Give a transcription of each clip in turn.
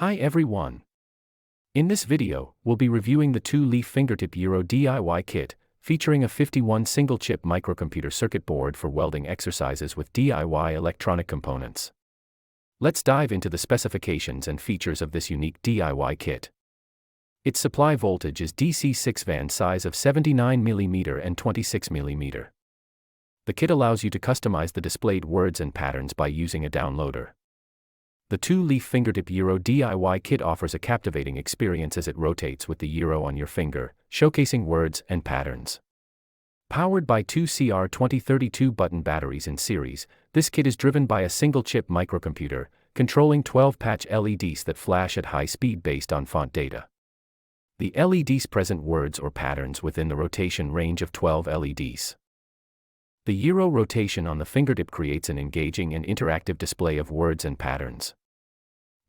Hi everyone. In this video, we'll be reviewing the 2-leaf Fingertip Gyro DIY kit, featuring a 51 single-chip microcomputer circuit board for welding exercises with DIY electronic components. Let's dive into the specifications and features of this unique DIY kit. Its supply voltage is DC 6-van size of 79mm and 26mm. The kit allows you to customize the displayed words and patterns by using a downloader. The 2-leaf Fingertip Gyro DIY kit offers a captivating experience as it rotates with the gyro on your finger, showcasing words and patterns. Powered by two CR2032 button batteries in series, this kit is driven by a single-chip microcomputer, controlling 12-patch LEDs that flash at high speed based on font data. The LEDs present words or patterns within the rotation range of 12 LEDs. The gyro rotation on the fingertip creates an engaging and interactive display of words and patterns.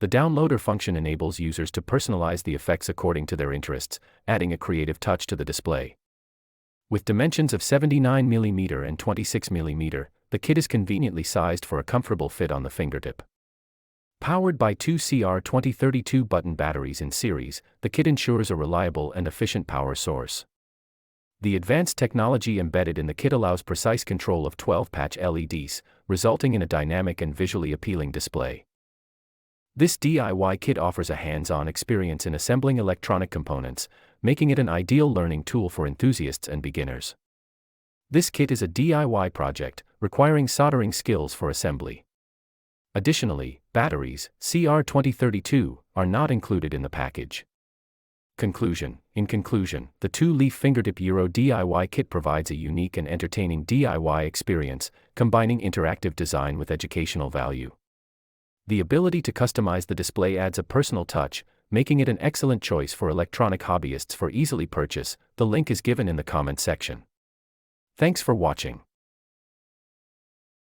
The downloader function enables users to personalize the effects according to their interests, adding a creative touch to the display. With dimensions of 79mm and 26mm, the kit is conveniently sized for a comfortable fit on the fingertip. Powered by two CR2032 button batteries in series, the kit ensures a reliable and efficient power source. The advanced technology embedded in the kit allows precise control of 12-patch LEDs, resulting in a dynamic and visually appealing display. This DIY kit offers a hands-on experience in assembling electronic components, making it an ideal learning tool for enthusiasts and beginners. This kit is a DIY project, requiring soldering skills for assembly. Additionally, batteries, CR2032, are not included in the package. Conclusion. In conclusion, the 2-leaf Fingertip Gyro DIY kit provides a unique and entertaining DIY experience, combining interactive design with educational value. The ability to customize the display adds a personal touch, making it an excellent choice for electronic hobbyists for easily purchase. The link is given in the comment section. Thanks for watching.